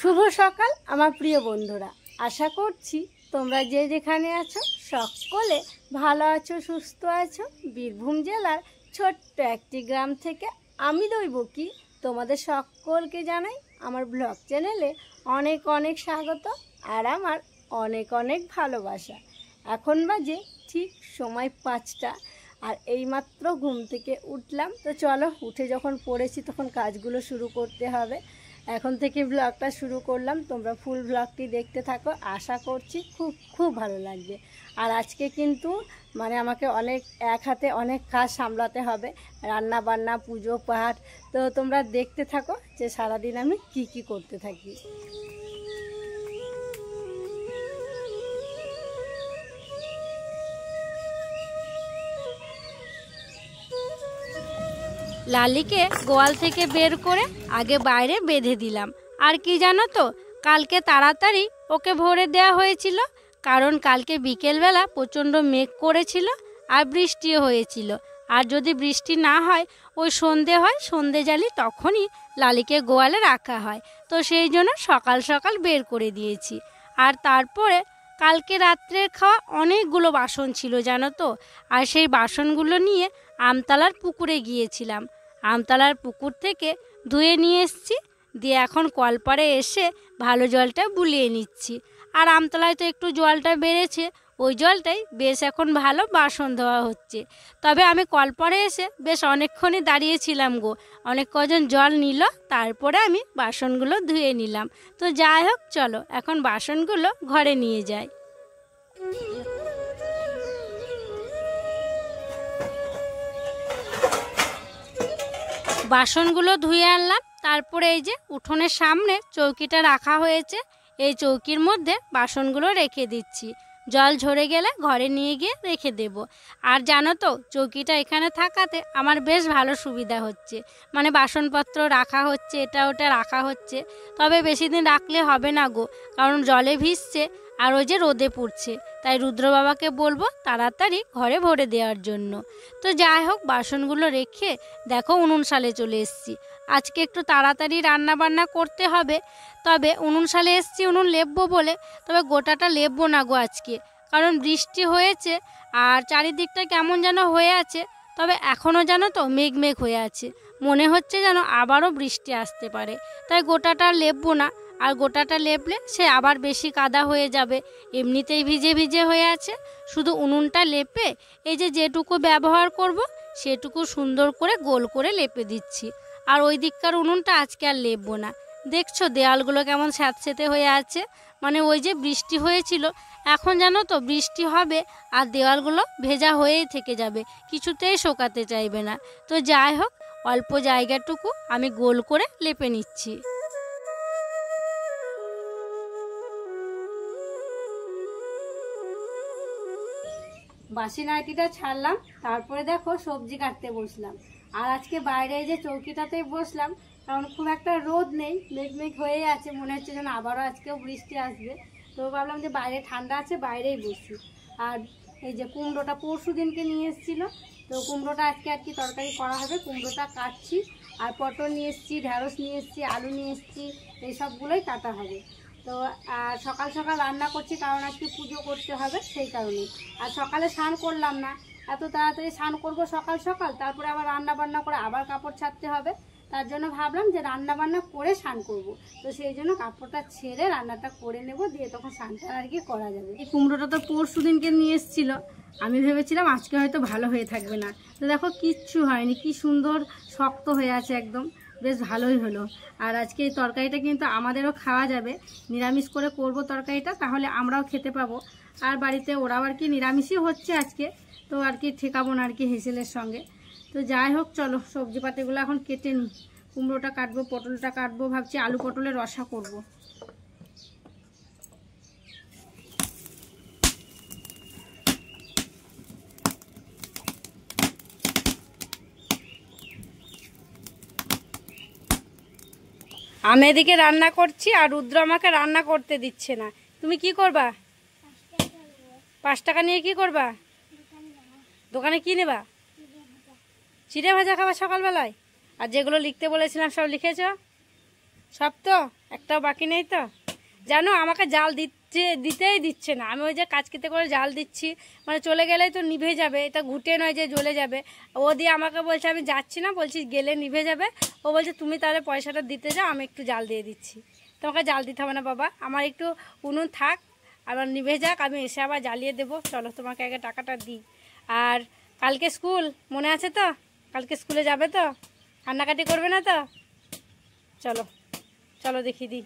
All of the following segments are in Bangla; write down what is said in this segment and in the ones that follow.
শুভ সকাল আমার প্রিয় বন্ধুরা, আশা করছি তোমরা যে যেখানে আছো সকলে ভালো আছো, সুস্থ আছো। বীরভূম জেলার ছোট্ট একটি গ্রাম থেকে আমি দৈবকী তোমাদের সকলকে জানাই আমার ব্লগ চ্যানেলে অনেক অনেক স্বাগত আর আমার অনেক অনেক ভালোবাসা। এখন বাজে ঠিক সময় 5টা আর এইমাত্র ঘুম থেকে উঠলাম। তো চলো, উঠে যখন পড়েছি তখন কাজগুলো শুরু করতে হবে। এখন থেকে ব্লগটা শুরু করলাম, তোমরা ফুল ব্লগটি দেখতে থাকো, আশা করছি খুব খুব ভালো লাগবে। আর আজকে কিন্তু আমাকে এক হাতে অনেক কাজ সামলাতে হবে, রান্না বান্না, পুজো পাঠ। তো তোমরা দেখতে থাকো যে সারাদিন আমি কি করতে থাকি। লালিকে গোয়াল থেকে বের করে আগে বাইরে বেঁধে দিলাম। আর কি জানো তো, কালকে তাড়াতাড়ি ওকে ভরে দেওয়া হয়েছিল, কারণ কালকে বিকেলবেলা প্রচণ্ড মেঘ করেছিল আর বৃষ্টিও হয়েছিল। আর যদি বৃষ্টি না হয়, ওই সন্ধে হয়, সন্ধে জালি তখনই লালিকে গোয়ালে রাখা হয়। তো সেই জন্য সকাল সকাল বের করে দিয়েছি। আর তারপরে কালকে রাত্রের খাওয়া অনেকগুলো বাসন ছিল জানো তো, আর সেই বাসনগুলো নিয়ে আমতলার পুকুরে গিয়েছিলাম। আমতলার পুকুর থেকে ধুয়ে নিয়ে এসেছি, দিয়ে এখন কলপাড়ে এসে ভালো জলটা বুলিয়ে নিচ্ছি। আর আমতলায় তো একটু জলটা বেড়েছে, ওই জলটাই বেশ এখন ভালো বাসন ধোয়া হচ্ছে। তবে আমি কলপাড়ে এসে বেশ অনেকক্ষণই দাঁড়িয়েছিলাম গো, অনেক কজন জল নিল, তারপরে আমি বাসনগুলো ধুয়ে নিলাম। তো যাই হোক, চলো এখন বাসনগুলো ঘরে নিয়ে যাই। বাসনগুলো ধুয়ে আনলাম, তারপরে এই যে উঠোনের সামনে চৌকিটা রাখা হয়েছে, এই চৌকির মধ্যে বাসনগুলো রেখে দিচ্ছি। জল ঝরে গেলে ঘরে নিয়ে গিয়ে রেখে দেব। আর জানো তো, চৌকিটা এখানে থাকাতে আমার বেশ ভালো সুবিধা হচ্ছে, বাসনপত্র রাখা হচ্ছে, এটা ওটা রাখা হচ্ছে। তবে বেশি দিন রাখলে হবে না গো, কারণ জলে ভিজছে আর ওই যে রোদে পুড়ছে। তাই রুদ্র বাবাকে বলবো তাড়াতাড়ি ঘরে ভরে দেওয়ার জন্য। তো যাই হোক, বাসনগুলো রেখে দেখো উনুন শালে চলে এসেছি। আজকে একটু তাড়াতাড়ি রান্না বান্না করতে হবে। তবে উনুন শালে এসেছি উনুন লেপবো বলে, তবে গোটাটা লেপবো না গো আজকে, কারণ বৃষ্টি হয়েছে আর চারিদিকটা কেমন যেন হয়ে আছে। তবে এখনও জানো তো মেঘ হয়ে আছে, মনে হচ্ছে যেন আবারও বৃষ্টি আসতে পারে। তাই গোটাটা লেপবো না, আর গোটাটা লেপলে সে আবার বেশি কাদা হয়ে যাবে। এমনিতেই ভিজে ভিজে হয়ে আছে, শুধু উনুনটা লেপে এই যেটুকু ব্যবহার করব সেটুকু সুন্দর করে গোল করে লেপে দিচ্ছি। আর ওই দিককার উনুনটা আজকে আর লেপবো না। দেখছো দেয়ালগুলো কেমন স্যাঁতসেঁতে হয়ে আছে, ওই যে বৃষ্টি হয়েছিল, এখন জানো তো বৃষ্টি হবে আর দেওয়ালগুলো ভেজা হয়েই থেকে যাবে, কিছুতেই শোকাতে চাইবে না। তো যাই হোক, অল্প জায়গাটুকু আমি গোল করে লেপে নিচ্ছি। বাসি নাইটিটা ছাড়লাম, তারপরে দেখো সবজি কাটতে বসলাম। আর আজকে বাইরে যে চৌকিটাতেই বসলাম, কারণ খুব একটা রোদ নেই, মেঘ হয়ে আছে, মনে হচ্ছে যেন আবারও আজকেও বৃষ্টি আসবে। তো ভাবলাম যে বাইরে ঠান্ডা আছে, বাইরেই বসি। আর এই যে কুমড়োটা পরশু দিনকে নিয়ে এসেছিলো, তো কুমড়োটা আজকে আর কি তরকারি করা হবে। কুমড়োটা কাটছি, আর পটল নিয়ে এসেছি, ঢ্যাঁড়স নিয়ে এসেছি, আলু নিয়ে এসেছি, এই সবগুলোই কাটা হবে। তো আর সকাল সকাল রান্না করছি, কারণ আজকে পুজো করতে হবে সেই কারণেই। আর সকালে স্নান করলাম না, এত তাড়াতাড়ি স্নান করবো সকাল সকাল, তারপরে আবার রান্না বান্না করে আবার কাপড় ছাড়তে হবে। তার জন্য ভাবলাম যে রান্না বান্না করে স্নান করব। তো সেই জন্য কাপড়টা ছেড়ে রান্নাটা করে নেব, দিয়ে তখন স্নানটা আর কি করা যাবে। এই কুমড়োটা তো পরশু দিনকে নিয়ে এসেছিল, আমি ভেবেছিলাম আজকে হয়তো ভালো হয়ে থাকবে না। তো দেখো কিচ্ছু হয়নি, কি সুন্দর শক্ত হয়ে আছে একদম, বেশ ভালোই হলো। আর আজকে এই তরকারিটা কিন্তু আমাদেরও খাওয়া যাবে, নিরামিষ করে করব তরকারিটা, তাহলে আমরাও খেতে পাবো। আর বাড়িতে ওরাও আর কি নিরামিষই হচ্ছে আজকে, তো আর কি ঠেকাবো না আর কি হেসেলের সঙ্গে। তো যাই হোক, চলো সবজি পাতিগুলো এখন কেটে নিই। কুমড়োটা কাটবো, পটলটা কাটবো, ভাবছি আলু পটলের রসা করব। আমি এদিকে রান্না করছি আর রুদ্র আমাকে রান্না করতে দিচ্ছে না। তুমি কি করবা? 5 টাকা নিয়ে কি করবা? দোকানে কি নেবা? চিড়ে ভাজা খাবা সকালবেলায়? আর যেগুলো লিখতে বলেছিলাম সব লিখেছ? সব তো, একটাও বাকি নেই তো। জানো আমাকে জাল দিতেই দিচ্ছে না। আমি ওই যে কাচকিতে করে জাল দিচ্ছি, মানে চলে গেলেই তো নিভে যাবে, এটা ঘুটে নয় যে জ্বলে যাবে। ও দিয়ে আমাকে বলছে আমি যাচ্ছি না, বলছি গেলে নিভে যাবে। ও বলছে তুমি তাহলে পয়সাটা দিতে যাও, আমি একটু জাল দিয়ে দিচ্ছি। তোমাকে জাল দিতে হবে না বাবা, আমার একটু উনুন থাক, আবার নিভে যাক, আমি এসে আবার জ্বালিয়ে দেবো। চলো তোমাকে আগে টাকাটা দিই। আর কালকে স্কুল মনে আছে তো? কালকে স্কুলে যাবে তো? কান্নাকাটি করবে না তো? চলো চলো দেখিয়ে দিই।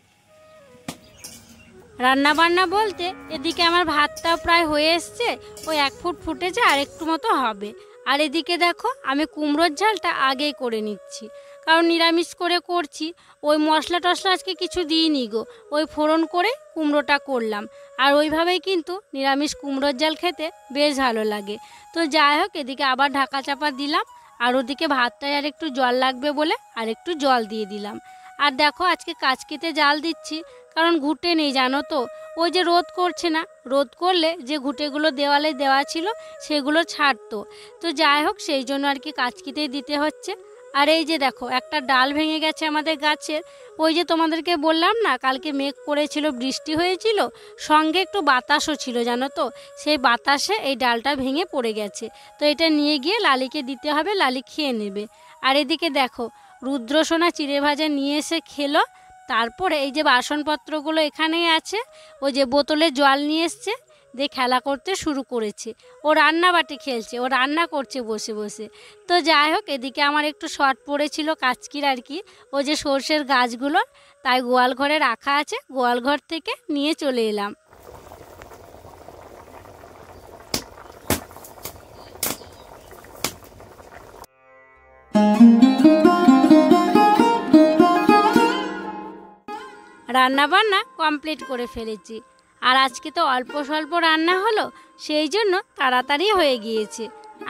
রান্না বান্না বলতে এদিকে আমার ভাতটাও প্রায় হয়ে এসছে, ওই 1 ফুট ফুটেছে, আর একটু মতো হবে। আর এদিকে দেখো আমি কুমড়োর ঝালটা আগেই করে নিচ্ছি, কারণ নিরামিষ করে করছি। ওই মশলা টশলা আজকে কিছু দিইনি গো, ওই ফোড়ন করে কুমড়োটা করলাম। আর ওইভাবেই কিন্তু নিরামিষ কুমড়োর ঝাল খেতে বেশ ভালো লাগে। তো যাই হোক, এদিকে আবার ঢাকা চাপা দিলাম, আর ওদিকে ভাতটায় আর একটু জল লাগবে বলে আর একটু জল দিয়ে দিলাম। আর দেখো আজকে কাচকিতে জাল দিচ্ছি, কারণ ঘুঁটে নেই জানো তো। ওই যে রোদ করছে না, রোদ করলে যে ঘুঁটেগুলো দেওয়ালে দেওয়া ছিল সেগুলো ছাড়তো। তো যাই হোক, সেই জন্য আর কি কাচকিতেই দিতে হচ্ছে। আর এই যে দেখো একটা ডাল ভেঙে গেছে আমাদের গাছের। ওই যে তোমাদেরকে বললাম না কালকে মেঘ করেছিল, বৃষ্টি হয়েছিল, সঙ্গে একটু বাতাসও ছিল জানো তো। সেই বাতাসে এই ডালটা ভেঙে পড়ে গেছে। তো এটা নিয়ে গিয়ে লালিকে দিতে হবে, লালি খেয়ে নেবে। আর এদিকে দেখো রুদ্রসোনা চিড়ে ভাজা নিয়ে এসে খেলো। তারপরে এই যে বাসনপত্রগুলো এখানেই আছে, ওই যে বোতলে জল নিয়ে এসছে, দিয়ে খেলা করতে শুরু করেছে। ও রান্নাবাটি খেলছে, ও রান্না করছে বসে বসে। তো যাই হোক, এদিকে আমার একটু শর্ট পড়েছিল কাচকির আর কি, ওই যে সর্ষের গাছগুলো, তাই গোয়াল ঘরে রাখা আছে, গোয়াল ঘর থেকে নিয়ে চলে এলাম। রান্না বান্না কমপ্লিট করে ফেলেছি। আর আজকে তো অল্প স্বল্প রান্না হলো, সেই জন্য তাড়াতাড়ি হয়ে গিয়েছে।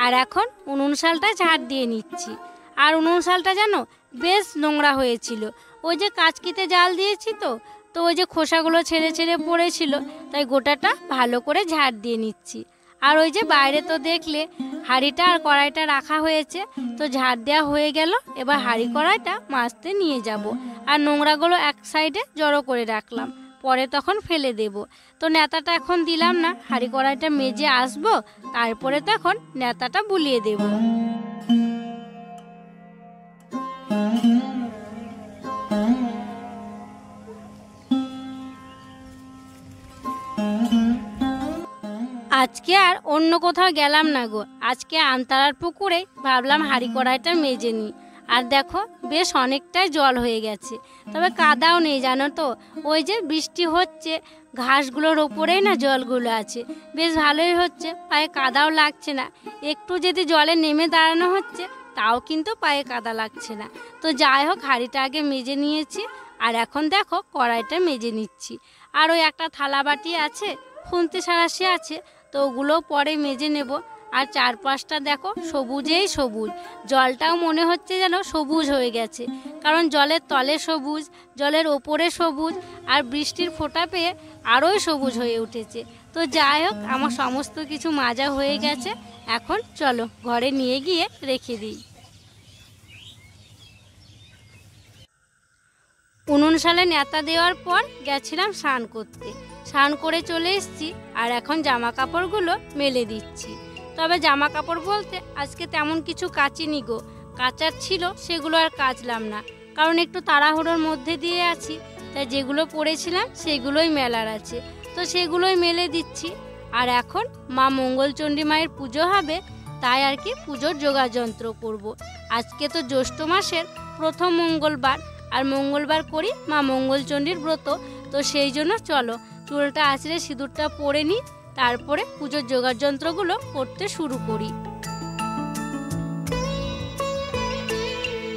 আর এখন উনুন শালটা ঝাড় দিয়ে নিচ্ছি। আর উনুন শালটা জানো বেশ নোংরা হয়েছিল, ওই যে কাচকিতে জাল দিয়েছি তো, তো ওই যে খোসাগুলো ছেড়ে ছেড়ে পড়েছিল, তাই গোটাটা ভালো করে ঝাড় দিয়ে নিচ্ছি। আর ওই যে বাইরে তো দেখলে হাঁড়িটা আর কড়াইটা রাখা হয়েছে, তো ঝাড় দেওয়া হয়ে গেল। এবার হাঁড়ি কড়াইটা মাজতে নিয়ে যাব। আর নোংরাগুলো এক সাইডে জড়ো করে রাখলাম, পরে তখন ফেলে দেব। তো নেতাটা এখন দিলাম না, হাঁড়ি কড়াইটা মেজে আসবো, তারপরে তখন নেতাটা বুলিয়ে দেব। আজকে আর অন্য কোথাও গেলাম না গো, আজকে আমতারার পুকুরে ভাবলাম হাঁড়ি কড়াইটা মেজে নিই। আর দেখো বেশ অনেকটাই জল হয়ে গেছে, তবে কাদাও নেই জানো তো। ওই যে বৃষ্টি হচ্ছে, ঘাসগুলোর ওপরেই না জলগুলো আছে, বেশ ভালোই হচ্ছে, পায়ে কাদাও লাগছে না। একটু যদি জলে নেমে দাঁড়ানো হচ্ছে, তাও কিন্তু পায়ে কাদা লাগছে না। তো যাই হোক, হাঁড়িটা আগে মেজে নিয়েছি, আর এখন দেখো কড়াইটা মেজে নিচ্ছি। আর ওই একটা থালা বাটি আছে, খুন্তি সারাশি আছে, তো ওগুলোও পরে মেজে নেব। আর চারপাশটা দেখো সবুজেই সবুজ, জলটাও মনে হচ্ছে যেন সবুজ হয়ে গেছে, কারণ জলের তলে সবুজ, জলের ওপরে সবুজ, আর বৃষ্টির ফোঁটা পেয়ে আরোই সবুজ হয়ে উঠেছে। তো যাই হোক, আমার সমস্ত কিছু মাজা হয়ে গেছে, এখন চলো ঘরে নিয়ে গিয়ে রেখে দিই। উনুন শালে নেতা দেওয়ার পর গেছিলাম স্নান করতে, স্নান করে চলে এসেছি। আর এখন জামা কাপড়গুলো মেলে দিচ্ছি। তবে জামা কাপড় বলতে আজকে তেমন কিছু কাচিনি গো, কাচার ছিল সেগুলো আর কাচলাম না, কারণ একটু তাড়াহুড়োর মধ্যে দিয়ে আছি, তাই যেগুলো পরেছিলাম সেগুলোই মেলার আছে, তো সেগুলোই মেলে দিচ্ছি। আর এখন মা মঙ্গলচণ্ডী মায়ের পুজো হবে, তাই আর কি পুজোর যোগাযন্ত্র করব। আজকে তো জ্যৈষ্ঠ মাসের প্রথম মঙ্গলবার, আর মঙ্গলবার করি মা মঙ্গলচণ্ডীর ব্রত, তো সেই জন্য চলো চুলটা আঁচড়ে সিঁদুরটা পরে নিই, তারপরে পুজোর যোগাযন্ত্রগুলো করতে শুরু করি।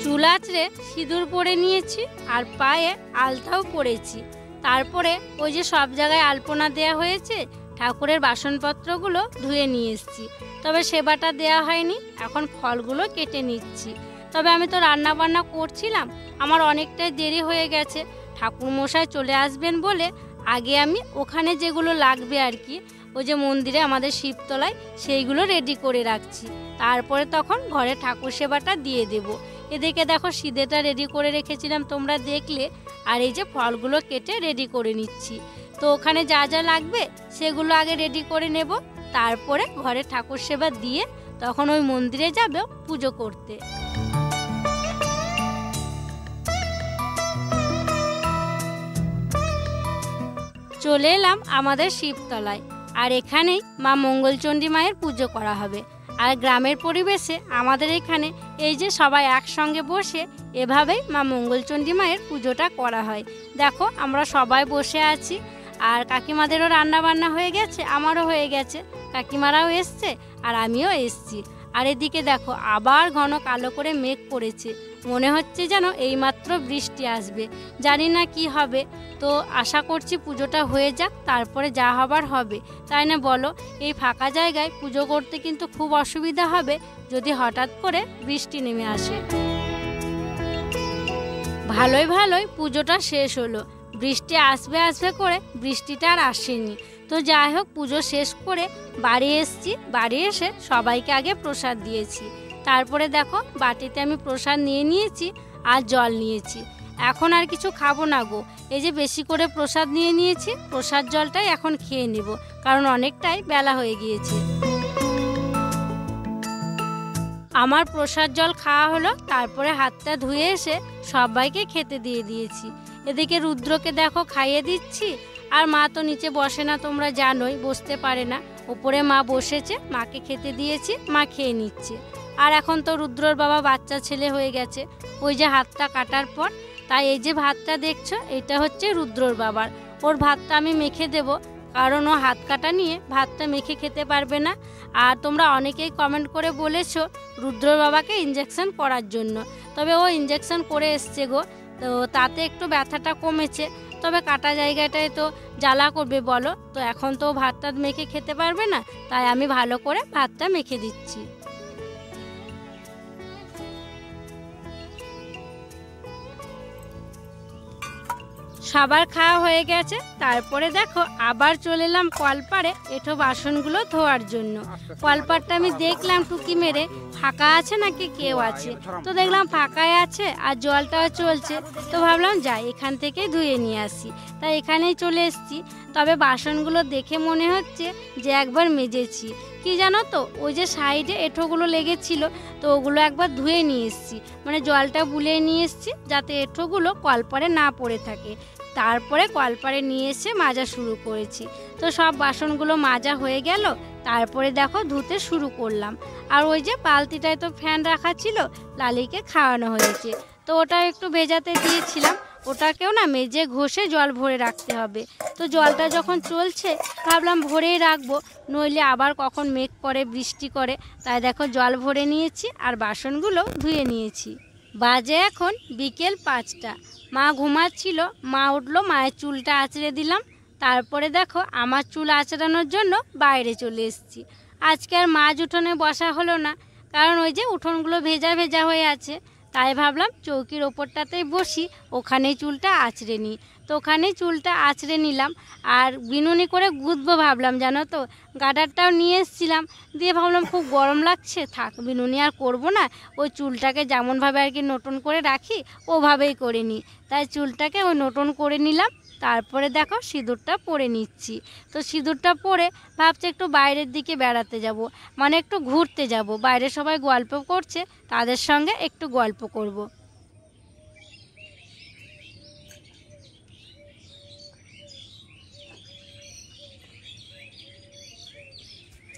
চুল আঁচড়ে সিঁদুর পরে নিয়েছি, আর পায়ে আলতাও পরেছি। তারপরে ওই যে সব জায়গায় আলপনা দেয়া হয়েছে, ঠাকুরের বাসনপত্রগুলো ধুয়ে নিয়ে এসেছি, তবে সেবাটা দেয়া হয়নি, এখন ফলগুলো কেটে নিচ্ছি। তবে আমি তো রান্না বান্না করছিলাম, আমার অনেকটাই দেরি হয়ে গেছে। ঠাকুরমশাই চলে আসবেন বলে আগে আমি ওখানে যেগুলো লাগবে আর কি, ওই যে মন্দিরে আমাদের শিবতলায় সেইগুলো রেডি করে রাখছি। তারপরে তখন ঘরে ঠাকুর সেবাটা দিয়ে দেব। এদিকে দেখো সিধেটা রেডি করে রেখেছিলাম, তোমরা দেখলে। আর এই যে ফলগুলো কেটে রেডি করে নিচ্ছি। তো ওখানে যা যা লাগবে সেগুলো আগে রেডি করে নেব, তারপরে ঘরে ঠাকুর সেবা দিয়ে তখন ওই মন্দিরে যাব পুজো করতে। চলে এলাম আমাদের শিবতলায়, আর এখানেই মা মঙ্গলচণ্ডী মায়ের পুজো করা হবে। আর গ্রামের পরিবেশে আমাদের এখানে এই যে সবাই একসঙ্গে বসে এভাবেই মা মঙ্গলচণ্ডী মায়ের পুজোটা করা হয়। দেখো আমরা সবাই বসে আছি, আর কাকিমাদেরও রান্না বান্না হয়ে গেছে, আমারও হয়ে গেছে, কাকিমারাও এসছে আর আমিও এসছি। আর এদিকে দেখো আবার ঘন কালো করে মেঘ পড়েছে, মনে হচ্ছে যেন এইমাত্র বৃষ্টি আসবে, জানি না কি হবে। তো আশা করছি পুজোটা হয়ে যাক, তারপরে যা হবার হবে, তাই না বলো? এই ফাঁকা জায়গায় পুজো করতে কিন্তু খুব অসুবিধা হবে যদি হঠাৎ করে বৃষ্টি নেমে আসে। ভালোই ভালোই পুজোটা শেষ হলো, বৃষ্টি আসবে আসবে করে বৃষ্টিটা আর আসেনি। তো যাই হোক, পুজো শেষ করে বাড়ি এসেছি। বাড়ি এসে সবাইকে আগে প্রসাদ দিয়েছি, তারপরে দেখো বাটিতে আমি প্রসাদ নিয়ে নিয়েছি আর জল নিয়েছি। এখন আর কিছু খাবো না গো, এই যে বেশি করে প্রসাদ নিয়ে নিয়েছি, প্রসাদ জলটাই এখন খেয়ে নেব, কারণ অনেকটাই বেলা হয়ে গিয়েছে। আমার প্রসাদ জল খাওয়া হলো, তারপরে হাতটা ধুয়ে এসে সবাইকে খেতে দিয়ে দিয়েছি। এদিকে রুদ্রকে দেখো খাইয়ে দিচ্ছি, আর মা তো নিচে বসে না, তোমরা জানোই, বসতে পারে না। ওপরে মা বসেছে, মাকে খেতে দিয়েছি, মা খেয়ে নিচ্ছে। আর এখন তো রুদ্রর বাবা বাচ্চা ছেলে হয়ে গেছে ওই যে হাতটা কাটার পর, তাই এই যে ভাতটা দেখছো এটা হচ্ছে রুদ্রর বাবার। ওর ভাতটা আমি মেখে দেব, কারণ ও হাত কাটা নিয়ে ভাতটা মেখে খেতে পারবে না। আর তোমরা অনেকেই কমেন্ট করে বলেছো রুদ্রর বাবাকে ইঞ্জেকশন করার জন্য, তবে ও ইঞ্জেকশন করে এসছে গো, তো তাতে একটু ব্যথাটা কমেছে, তবে কাটা জায়গাটায় তো জ্বালা করবে বলো। তো এখন তো ভাতটা মেখে খেতে পারবে না, তাই আমি ভালো করে ভাতটা মেখে দিচ্ছি। সবার খাওয়া হয়ে গেছে, তারপরে দেখো আবার চলে এলাম কলপাড়ে এঁঠো বাসনগুলো ধোয়ার জন্য। কলপাড়টা আমি দেখলাম টুকি মেরে ফাঁকা আছে নাকি কেউ আছে, তো দেখলাম ফাঁকাই আছে আর জলটাও চলছে, তো ভাবলাম যাই এখান থেকেই ধুয়ে নিয়ে আসি, তাই এখানেই চলে এসেছি। তবে বাসনগুলো দেখে মনে হচ্ছে যে একবার মেজেছি, কি জানো তো, ওই যে সাইডে এঁঠোগুলো লেগেছিল, তো ওগুলো একবার ধুয়ে নিয়ে এসেছি, মানে জলটা বুলিয়ে নিয়ে এসেছি যাতে এঁঠোগুলো কলপাড়ে না পড়ে থাকে। তারপরে কলপাড়ে নিয়ে এসে মাজা শুরু করেছি। তো সব বাসনগুলো মাজা হয়ে গেল, তারপরে দেখো ধুতে শুরু করলাম। আর ওই যে বালতিটায় তো ফ্যান রাখা ছিল, লালিকে খাওয়ানো হয়েছে, তো ওটা একটু ভেজাতে দিয়েছিলাম, ওটাকেও না মেজে ঘষে জল ভরে রাখতে হবে। তো জলটা যখন চলছে ভাবলাম ভরেই রাখবো, নইলে আবার কখন মেঘ করে বৃষ্টি করে, তাই দেখো জল ভরে নিয়েছি আর বাসনগুলো ধুয়ে নিয়েছি। বাজে এখন বিকেল 5টা। মা ঘুমাচ্ছিল, মা উঠলো, মায়ের চুলটা আঁচড়ে দিলাম, তারপরে দেখো আমার চুল আঁচড়ানোর জন্য বাইরে চলে এসেছি। আজকে আর মাঝ উঠোনে বসা হলো না, কারণ ওই যে উঠোনগুলো ভেজা ভেজা হয়ে আছে, তাই ভাবলাম চৌকির ওপরটাতেই বসি, ওখানেই চুলটা আঁচড়ে নিই। তো ওখানেই চুলটা আঁচড়ে নিলাম, আর বিনুনি করে গুঁতবো ভাবলাম, জানো তো, গার্ডারটাও নিয়ে এসেছিলাম, দিয়ে ভাবলাম খুব গরম লাগছে, থাক বিনুনি আর করবো না, ওই চুলটাকে যেমনভাবে আর কি নটন করে রাখি ওভাবেই করে নিই, তাই চুলটাকে ওই নটন করে নিলাম। তারপরে দেখো সিঁদুরটা পরে নিচ্ছি। তো সিঁদুরটা পরে ভাবছি একটু বাইরের দিকে বেড়াতে যাব, মানে একটু ঘুরতে যাব, বাইরে সবাই গল্প করছে, তাদের সঙ্গে একটু গল্প করব।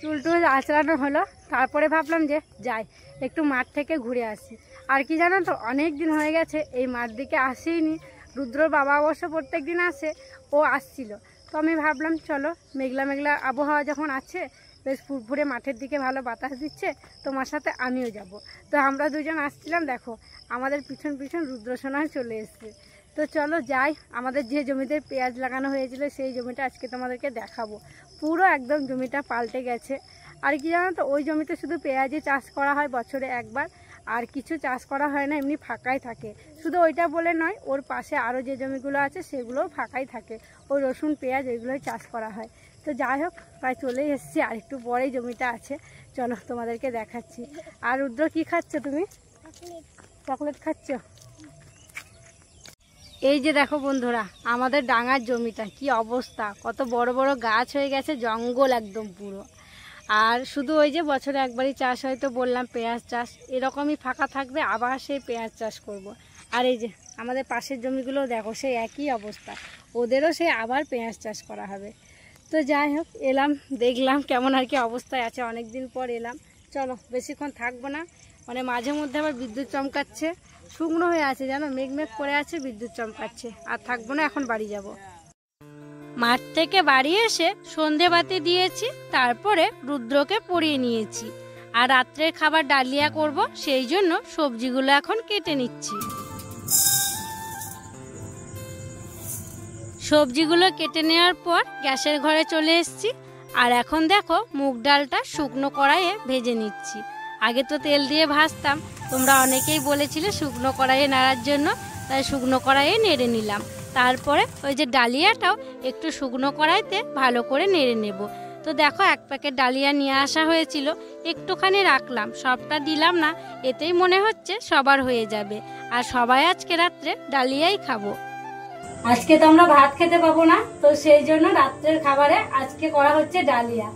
চুলটু আঁচড়ানো হলো, তারপরে ভাবলাম যে যাই একটু মাঠ থেকে ঘুরে আসি। আর কি জানো তো, অনেক দিন হয়ে গেছে এই মাঠ দিকে আসেইনি। রুদ্রর বাবা অবশ্য প্রত্যেক দিন আসে, ও আসছিল, তো আমি ভাবলাম চলো মেঘলা মেঘলা আবহাওয়া যখন আছে, বেশ ফুরফুরে মাঠের দিকে ভালো বাতাস দিচ্ছে, তোমার সাথে আমিও যাব। তো আমরা দুজন আসছিলাম, দেখো আমাদের পিছন পিছন রুদ্রসোনা চলে এসছে। তো চলো যাই, আমাদের যে জমিতে পেঁয়াজ লাগানো হয়েছিল সেই জমিটা আজকে তোমাদেরকে দেখাবো। পুরো একদম জমিটা পাল্টে গেছে। আর কি জানো তো, ওই জমিতে শুধু পেঁয়াজই চাষ করা হয় বছরে একবার, আর কিছু চাষ করা হয় না, এমনি ফাঁকাই থাকে। শুধু ওইটা বলে নয়, ওর পাশে আরও যে জমিগুলো আছে সেগুলোও ফাঁকাই থাকে, ওই রসুন পেঁয়াজ ওইগুলোই চাষ করা হয়। তো যাই হোক, প্রায় চলেই এসেছি, আর একটু পরেই জমিটা আছে, চলো তোমাদেরকে দেখাচ্ছি। আর রুদ্র কি খাচ্ছ তুমি? চকলেট খাচ্ছ? এই যে দেখো বন্ধুরা, আমাদের ডাঙার জমিটা কি অবস্থা, কত বড় বড় গাছ হয়ে গেছে, জঙ্গল একদম পুরো। আর শুধু ওই যে বছরে একবারই চাষ হয়, তো বললাম পেঁয়াজ চাষ, এরকমই ফাঁকা থাকবে, আবার সেই পেঁয়াজ চাষ করব। আর এই যে আমাদের পাশের জমিগুলো দেখো, সেই একই অবস্থা, ওদেরও সেই আবার পেঁয়াজ চাষ করা হবে। তো যাই হোক, এলাম, দেখলাম কেমন আর কি অবস্থায় আছে, অনেক দিন পর এলাম। চলো বেশিক্ষণ থাকবো না, মানে মাঝে মধ্যে আবার বিদ্যুৎ চমকাচ্ছে, শুকনো হয়ে আছে জানো, মেঘমেঘ করে আছে, বিদ্যুৎ চমকাচ্ছে, আর থাকবো না, এখন বাড়ি যাব। মাঠ থেকে বাড়ি এসে সন্ধেবাতি দিয়েছি, তারপরে রুদ্রকে পরিয়ে নিয়েছি, আর রাত্রের খাবার ডালিয়া করব, সেই জন্য সবজিগুলো এখন কেটে নিচ্ছি। সবজিগুলো কেটে নেওয়ার পর গ্যাসের ঘরে চলে এসেছি, আর এখন দেখো মুগ ডালটা শুকনো কড়াইয়ে ভেজে নিচ্ছি। আগে তো তেল দিয়ে ভাজতাম, তোমরা অনেকেই বলেছিলে শুকনো কড়াইয়ে নাড়ার জন্য, তাই শুকনো কড়াইয়ে নেড়ে নিলাম। তারপরে ওই যে ডালিয়াটাও একটু শুকনো কড়াইতে ভালো করে নেড়ে নেব। তো দেখো, এক প্যাকেট ডালিয়া নিয়ে আসা হয়েছিল, একটুখানি রাখলাম, সবটা দিলাম না, এতেই মনে হচ্ছে সবার হয়ে যাবে, আর সবাই আজকে রাত্রে ডালিয়াই খাবো। আজকে তো আমরা ভাত খেতে পাবো না, তো সেই জন্য রাত্রের খাবারে আজকে করা হচ্ছে ডালিয়া।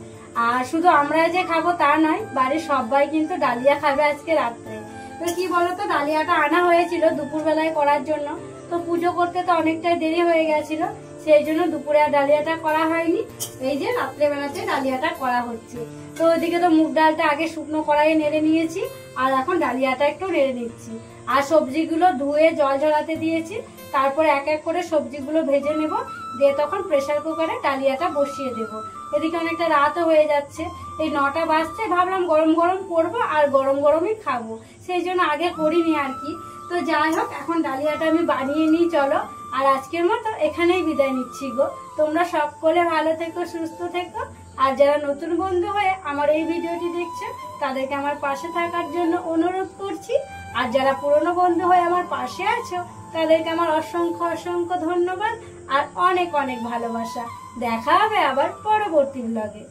আর শুধু আমরা যে খাবো তা নয়, বাড়ির সবাই কিন্তু ডালিয়া খাবে আজকে রাত্রে। তো কি বলতো, ডালিয়াটা আনা হয়েছিল দুপুরবেলায় করার জন্য, তো পুজো করতে তো অনেকটাই দেরি হয়ে গেছিল, সেই জন্য দুপুরে আর ডালিয়াটা করা হয়নি, এই যে রাত্রেবেলাতে ডালিয়াটা করা হচ্ছে। তো ওইদিকে তো মুগ ডালটা আগে শুকনো কড়াইয়ে নেড়ে নিয়েছি, আর এখন ডালিয়াটা একটু নেড়ে নিচ্ছি। আর সবজিগুলো ধুয়ে জল ঝরাতে দিয়েছি, তারপর এক এক করে সবজিগুলো ভেজে নেব, দিয়ে তখন প্রেসার কুকারে ডালিয়াটা বসিয়ে দেব। এদিকে অনেকটা রাতও হয়ে যাচ্ছে, এই 9টা বাজছে, ভাবলাম গরম গরম করবো আর গরম গরমই খাবো, সেই জন্য আগে করিনি আর কি। তো যাই হোক, এখন ডালিয়াটা আমি বানিয়ে নিই, চলো। আর আজকের মতো এখানেই বিদায় নিচ্ছি গো। তোমরা সকলে ভালো থেকো, সুস্থ থেকো, আর যারা নতুন বন্ধু হয়ে আমার এই ভিডিওটি দেখছো, তাদেরকে আমার পাশে থাকার জন্য অনুরোধ করছি। আর যারা পুরনো বন্ধু হয়ে আমার পাশে আছো, তাদেরকে আমার অসংখ্য অসংখ্য ধন্যবাদ আর অনেক অনেক ভালোবাসা। দেখা হবে আবার পরবর্তী ব্লগে।